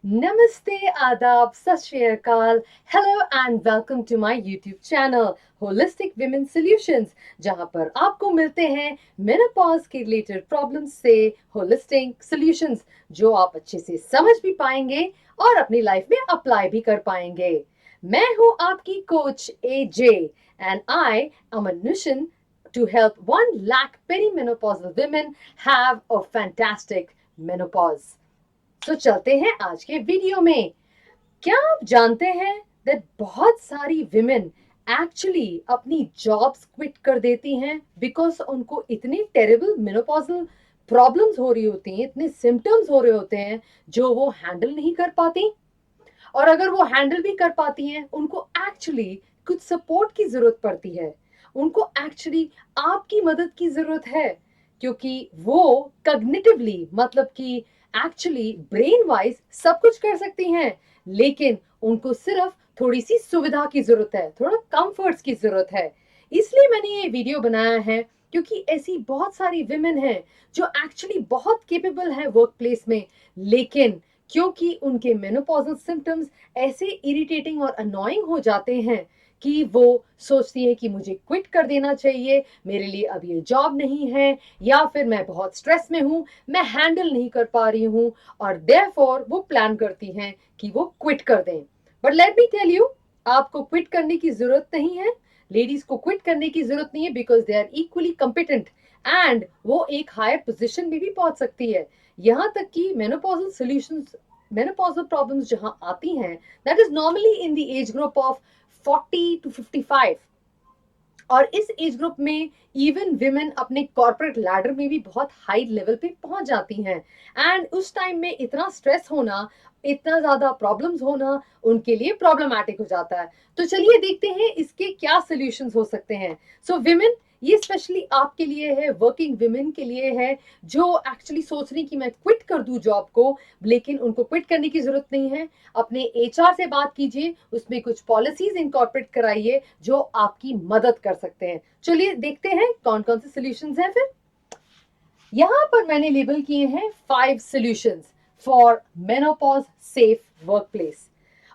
नमस्ते, आदाब, सत श्री अकाल, hello and welcome to my YouTube channel holistic women solutions, जहां पर आपको मिलते हैं मेनोपॉज के रिलेटेड प्रॉब्लम्स से होलिस्टिक सॉल्यूशंस जो आप अच्छे से समझ भी पाएंगे और अपनी लाइफ में अप्लाई भी कर पाएंगे। मैं हूं आपकी coach AJ and I am on mission to help 1 lakh perimenopausal women have a fantastic menopause. तो चलते हैं आज के वीडियो में। क्या आप जानते हैं दैट बहुत सारी विमेन एक्चुअली अपनी जॉब्स क्विट कर देती हैं बिकॉज उनको इतनी टेरिबल मेनोपॉजल प्रॉब्लम्स हो रही होती हैं, इतने सिम्टम्स हो रहे होते हैं जो वो हैंडल नहीं कर पाती। और अगर वो हैंडल भी कर पाती हैं, उनको एक्चुअली कुछ सपोर्ट की जरूरत पड़ती है। उनको एक्चुअली आपकी मदद की जरूरत है, क्योंकि वो कग्निटिवली मतलब कि एक्चुअली ब्रेन वाइज सब कुछ कर सकती हैं, लेकिन उनको सिर्फ थोड़ी सी सुविधा की जरूरत है, थोड़ा कंफर्ट्स की जरूरत है। इसलिए मैंने ये वीडियो बनाया है, क्योंकि ऐसी बहुत सारी विमेन हैं जो एक्चुअली बहुत केपेबल है वर्क प्लेस में, लेकिन क्योंकि उनके मेनोपॉजल सिम्टम्स ऐसे इरिटेटिंग और अनोइंग हो जाते हैं कि वो सोचती है कि मुझे क्विट कर देना चाहिए, मेरे लिए अब ये जॉब नहीं है, या फिर मैं बहुत स्ट्रेस में हूँ, मैं हैंडल नहीं कर पा रही हूँ, और देयरफॉर वो प्लान करती हैं कि वो क्विट कर दें। But let me tell you, आपको क्विट करने की जरूरत नहीं है। लेडीज को क्विट करने की जरूरत नहीं है, because they are equally competent and वो एक हायर पोजिशन में भी पहुंच सकती है। यहाँ तक कि मेनोपॉजल सॉल्यूशंस, मेनोपॉजल प्रॉब्लम्स जहां आती हैं, that is normally in the age group of 40 to 55। और इस एज ग्रुप में इवन विमेन अपने कॉर्पोरेट लैडर में भी बहुत हाई लेवल पे पहुंच जाती हैं, एंड उस टाइम में इतना स्ट्रेस होना, इतना ज्यादा प्रॉब्लम्स होना उनके लिए प्रॉब्लमैटिक हो जाता है। तो चलिए देखते हैं इसके क्या सॉल्यूशंस हो सकते हैं। सो विमेन, ये स्पेशली आपके लिए है, वर्किंग विमेन के लिए है, जो एक्चुअली सोच रही कि मैं क्विट कर दूं जॉब को, लेकिन उनको क्विट करने की जरूरत नहीं है। अपने HR से बात कीजिए, उसमें कुछ पॉलिसीज इनकॉर्पोरेट कराइए जो आपकी मदद कर सकते हैं। चलिए देखते हैं कौन कौन से सॉल्यूशंस हैं। फिर यहां पर मैंने लेबल किए हैं 5 solutions for menopause safe workplace.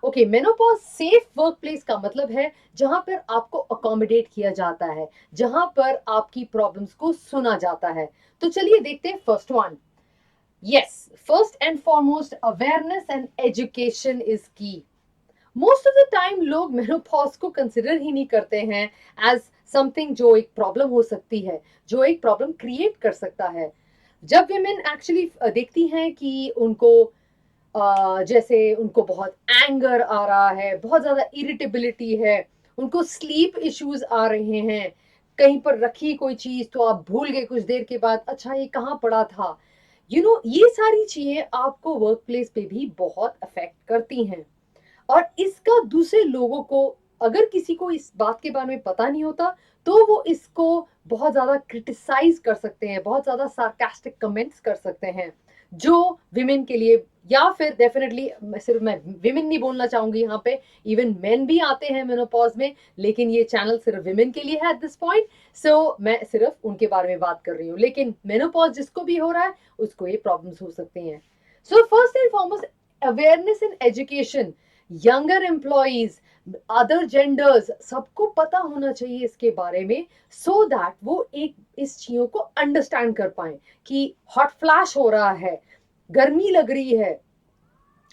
Okay, menopause safe workplace का मतलब है जहां पर आपको अकोमोडेट किया जाता है, जहां पर आपकी प्रॉब्लम्स को सुना जाता है। तो चलिए देखते हैं first one. Yes, first and foremost, awareness and education is की। मोस्ट ऑफ द टाइम लोग मेनोपॉज को कंसिडर ही नहीं करते हैं एज समथिंग जो एक प्रॉब्लम हो सकती है, जो एक प्रॉब्लम क्रिएट कर सकता है। जब विमेन एक्चुअली देखती हैं कि उनको जैसे उनको बहुत एंगर आ रहा है, बहुत ज्यादा इरिटेबिलिटी है, उनको स्लीप इश्यूज आ रहे हैं, कहीं पर रखी कोई चीज तो आप भूल गए कुछ देर के बाद, अच्छा ये कहाँ पड़ा था, ये सारी चीजें आपको वर्क प्लेस पे भी बहुत अफेक्ट करती हैं। और इसका दूसरे लोगों को, अगर किसी को इस बात के बारे में पता नहीं होता, तो वो इसको बहुत ज्यादा क्रिटिसाइज कर सकते हैं, बहुत ज्यादा सार्कास्टिक कमेंट्स कर सकते हैं, जो विमेन के लिए, या फिर डेफिनेटली सिर्फ मैं विमेन नहीं बोलना चाहूंगी यहाँ पे, इवन मेन भी आते हैं मेनोपॉज में, लेकिन ये चैनल सिर्फ विमेन के लिए है एट दिस पॉइंट। सो मैं सिर्फ उनके बारे में बात कर रही हूँ, लेकिन मेनोपॉज जिसको भी हो रहा है उसको ये प्रॉब्लम्स हो सकती हैं। So first and foremost, awareness in education. Younger employees, other genders, सबको पता होना चाहिए इसके बारे में, सो दैट वो एक इस चीजों को अंडरस्टैंड कर पाए कि हॉट फ्लैश हो रहा है, गर्मी लग रही है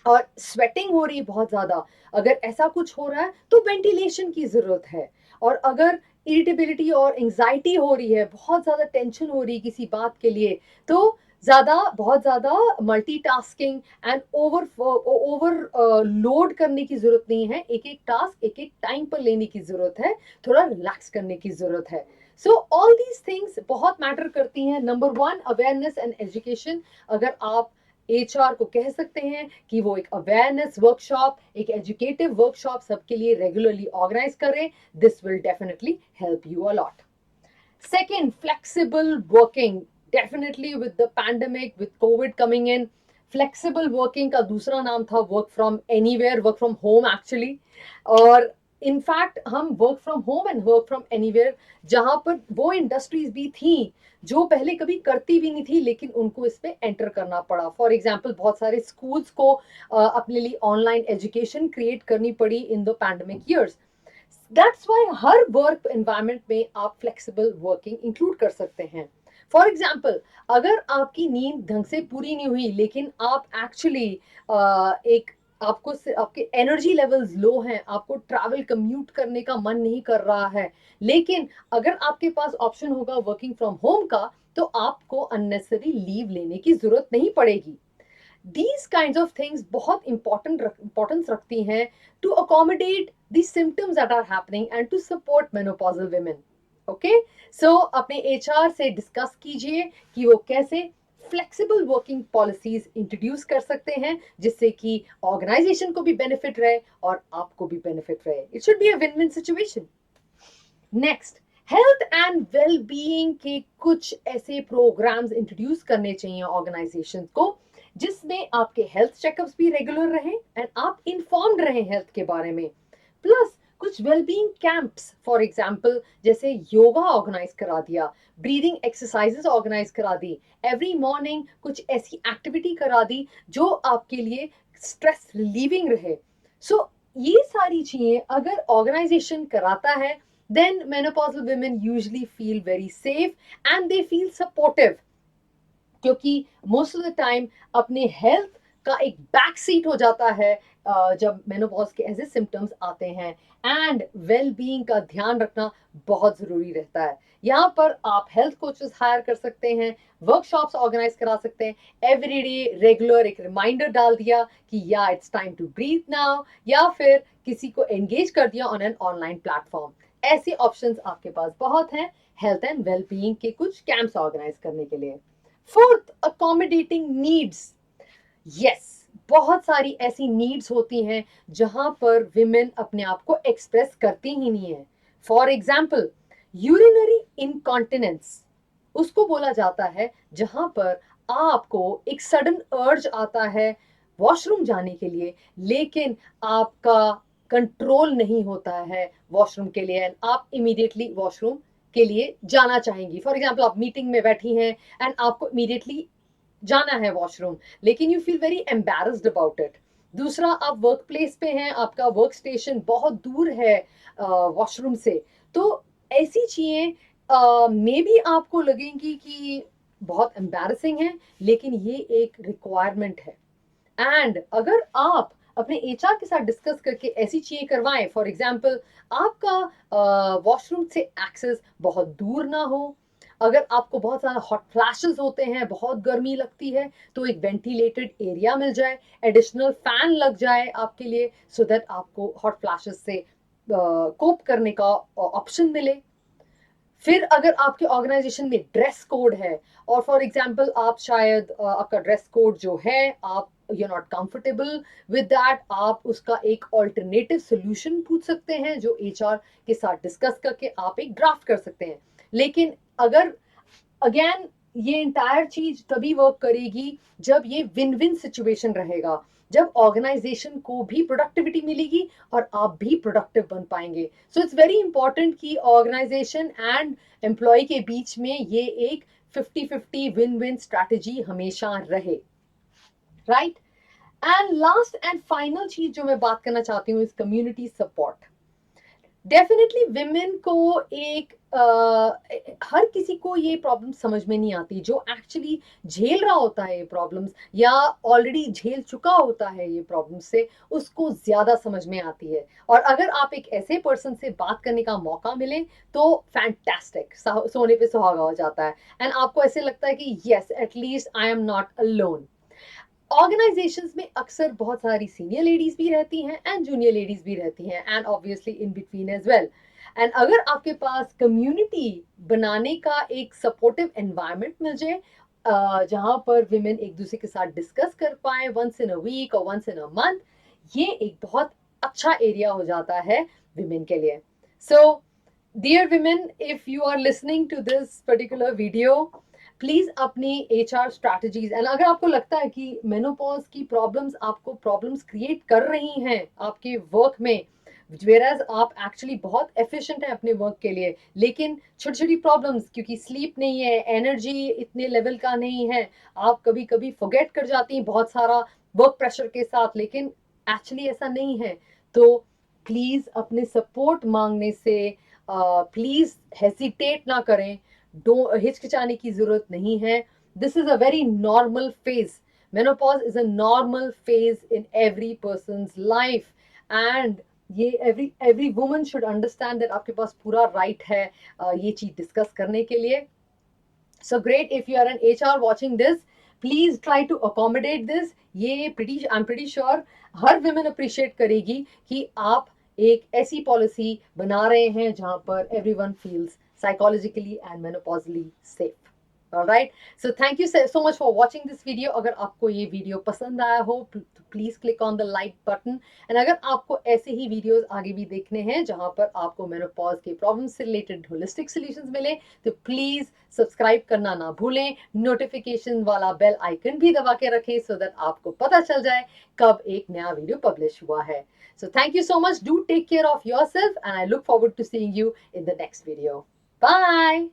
और स्वेटिंग हो रही है बहुत ज्यादा। अगर ऐसा कुछ हो रहा है तो वेंटिलेशन की जरूरत है। और अगर इरिटेबिलिटी और एंजाइटी हो रही है, बहुत ज्यादा टेंशन हो रही है किसी बात के लिए, तो बहुत ज्यादा multitasking and over over load करने की जरूरत नहीं है। एक एक टास्क एक एक टाइम पर लेने की जरूरत है, थोड़ा रिलैक्स करने की जरूरत है। सो ऑल दीज थिंग्स बहुत मैटर करती हैं। Number 1, awareness and education. अगर आप HR को कह सकते हैं कि वो एक अवेयरनेस वर्कशॉप, एक एजुकेटिव वर्कशॉप सबके लिए रेगुलरली ऑर्गेनाइज करें, this will definitely help you a lot. Second, flexible working. Definitely with the pandemic, with COVID coming in, flexible working का दूसरा नाम था work from anywhere, work from home actually। और in fact हम work from home and work from anywhere, जहां पर वो industries भी थी जो पहले कभी करती भी नहीं थी, लेकिन उनको इसमें एंटर करना पड़ा। फॉर एग्जाम्पल, बहुत सारे स्कूल्स को अपने लिए ऑनलाइन एजुकेशन क्रिएट करनी पड़ी in the pandemic years. That's why her work environment में आप फ्लेक्सिबल वर्किंग इंक्लूड कर सकते हैं। फॉर एग्जाम्पल, अगर आपकी नींद ढंग से पूरी नहीं हुई, लेकिन आप एक्चुअली एक आपको आपके एनर्जी लेवल्स लो हैं, आपको ट्रैवल कम्यूट करने का मन नहीं कर रहा है, लेकिन अगर आपके पास ऑप्शन होगा वर्किंग फ्रॉम होम का, तो आपको अननेसेसरी लीव लेने की जरूरत नहीं पड़ेगी। These kinds of things बहुत importance रखती हैं to accommodate the symptoms that are happening and to support menopausal women. Okay, so अपने HR से डिस्कस कीजिए कि वो कैसे फ्लेक्सिबल वर्किंग पॉलिसीज इंट्रोड्यूस कर सकते हैं, जिससे कि ऑर्गेनाइजेशन को भी बेनिफिट रहे और आपको भी बेनिफिट रहे। It should be a win win situation. Next, health and well being के कुछ ऐसे प्रोग्राम्स इंट्रोड्यूस करने चाहिए ऑर्गेनाइजेशन को, जिसमें आपके हेल्थ चेकअप्स भी रेगुलर रहें एंड आप इन्फॉर्म्ड रहें हेल्थ के बारे में। प्लस कुछ वेलबींग कैंप्स, फॉर एग्जाम्पल जैसे योगा ऑर्गेनाइज करा दिया, ब्रीदिंग एक्सरसाइजेस ऑर्गेनाइज करा दी, एवरी मॉर्निंग कुछ ऐसी एक्टिविटी करा दी जो आपके लिए स्ट्रेस रिलीविंग रहे। सो ये सारी चीजें अगर ऑर्गेनाइजेशन कराता है, then menopausal women usually feel very safe and they feel supportive, क्योंकि मोस्ट ऑफ द टाइम अपने हेल्थ का एक बैक सीट हो जाता है जब मेनोपॉज के ऐसे सिम्टम्स आते हैं, एंड वेल बीइंग का ध्यान रखना बहुत जरूरी रहता है। यहाँ पर आप हेल्थ कोचेस हायर कर सकते हैं, वर्कशॉप्स ऑर्गेनाइज करा सकते हैं, एवरीडे रेगुलर एक रिमाइंडर डाल दिया कि या it's time to breathe now, या फिर किसी को एंगेज कर दिया ऑन एन ऑनलाइन प्लेटफॉर्म। ऐसे ऑप्शंस आपके पास बहुत हैं हेल्थ एंड वेल बीइंग के कुछ कैंप्स ऑर्गेनाइज करने के लिए। Fourth, accommodating needs. यस, बहुत सारी ऐसी नीड्स होती हैं जहां पर विमेन अपने आप को एक्सप्रेस करती ही नहीं है। फॉर एग्जाम्पल, यूरिनरी इनकॉन्टिनेंस उसको बोला जाता है जहां पर आपको एक सडन अर्ज आता है वॉशरूम जाने के लिए, लेकिन आपका कंट्रोल नहीं होता है वॉशरूम के लिए एंड आप इमीडिएटली वॉशरूम के लिए जाना चाहेंगी। फॉर एग्जाम्पल, आप मीटिंग में बैठी हैं एंड आपको इमीडिएटली जाना है वॉशरूम, लेकिन you feel very embarrassed about it. दूसरा, आप वर्क प्लेस पे हैं, आपका वर्क स्टेशन बहुत दूर है वॉशरूम से, तो ऐसी चीजें मे भी आपको लगेंगी कि बहुत एम्बैरेसिंग है, लेकिन ये एक रिक्वायरमेंट है। एंड अगर आप अपने एचआर के साथ डिस्कस करके ऐसी चीजें करवाएं, फॉर एग्जाम्पल आपका वॉशरूम से एक्सेस बहुत दूर ना हो, अगर आपको बहुत सारा हॉट फ्लैशेस होते हैं, बहुत गर्मी लगती है, तो एक वेंटिलेटेड एरिया मिल जाए, एडिशनल फैन लग जाए आपके लिए, सो दैट आपको हॉट फ्लैशेस से कोप करने का ऑप्शन मिले। फिर अगर आपके ऑर्गेनाइजेशन में ड्रेस कोड है, और फॉर एग्जाम्पल आप शायद आपका ड्रेस कोड जो है आप you not comfortable with that, आप उसका एक ऑल्टरनेटिव सोल्यूशन पूछ सकते हैं जो एचआर के साथ डिस्कस करके आप एक ड्राफ्ट कर सकते हैं। लेकिन अगर अगेन ये इंटायर चीज तभी वर्क करेगी जब ये विन विन सिचुएशन रहेगा, जब ऑर्गेनाइजेशन को भी प्रोडक्टिविटी मिलेगी और आप भी प्रोडक्टिव बन पाएंगे। सो इट्स वेरी इंपॉर्टेंट कि ऑर्गेनाइजेशन एंड एम्प्लॉय के बीच में ये एक 50-50 विन विन स्ट्रैटेजी हमेशा रहे, right. And last and final चीज जो मैं बात करना चाहती हूँ इस कम्युनिटी सपोर्ट। डेफिनेटली विमेन को एक हर किसी को ये प्रॉब्लम समझ में नहीं आती, जो एक्चुअली झेल रहा होता है ये प्रॉब्लम्स या ऑलरेडी झेल चुका होता है ये प्रॉब्लम से, उसको ज्यादा समझ में आती है। और अगर आप एक ऐसे पर्सन से बात करने का मौका मिले तो फैंटास्टिक, सोने पे सुहागा हो जाता है एंड आपको ऐसे लगता है कि yes, at least I am not alone. Organisations में अक्सर बहुत सारी सीनियर लेडीज भी रहती हैं एंड जूनियर लेडीज भी रहती हैं and obviously in between as well. And अगर आपके पास कम्युनिटी बनाने का एक सपोर्टिव एनवायरनमेंट मिल जाए जहां पर विमेन एक दूसरे के साथ डिस्कस कर पाए वंस इन अ वीक और वंस इन अ मंथ, ये एक बहुत अच्छा एरिया हो जाता है विमेन के लिए। So dear women, if you are listening to this particular video, please अपनी एचआर स्ट्रैटेजीज, एंड अगर आपको लगता है कि मेनोपॉज की प्रॉब्लम्स आपको प्रॉब्लम्स क्रिएट कर रही हैं आपके वर्क में, वेराज आप एक्चुअली बहुत एफिशिएंट हैं अपने वर्क के लिए, लेकिन छोटी छोटी प्रॉब्लम्स, क्योंकि स्लीप नहीं है, एनर्जी इतने लेवल का नहीं है, आप कभी कभी फॉरगेट कर जाती हैं बहुत सारा वर्क प्रेशर के साथ, लेकिन एक्चुअली ऐसा नहीं है। तो प्लीज अपने सपोर्ट मांगने से प्लीज हेसिटेट ना करें, डो हिचकिचाने की जरूरत नहीं है। This is a very normal phase. Menopause is a normal phase in every person's life, and ये every woman should understand that आपके पास पूरा राइट है ये चीज डिस्कस करने के लिए। So great, if you are an HR watching this, please try to accommodate this. ये I'm pretty sure her women appreciate करेगी कि आप एक ऐसी पॉलिसी बना रहे हैं जहां पर everyone feels psychologically and menopausally safe. Alright, so thank you so much for watching this video. अगर आपको ये वीडियो पसंद आया हो तो please click on the like button, and अगर आपको ऐसे ही वीडियोस आगे भी देखने हैं जहां पर आपको मेनोपॉज के प्रॉब्लम से रिलेटेड होलिस्टिक सॉल्यूशंस मिले, तो प्लीज सब्सक्राइब करना ना भूलें, नोटिफिकेशन वाला बेल आइकन भी दबा के रखें सो दैट आपको पता चल जाए कब एक नया वीडियो पब्लिश हुआ है। So thank you so much. Do take care of yourself and I look forward to seeing you in the next video. Bye.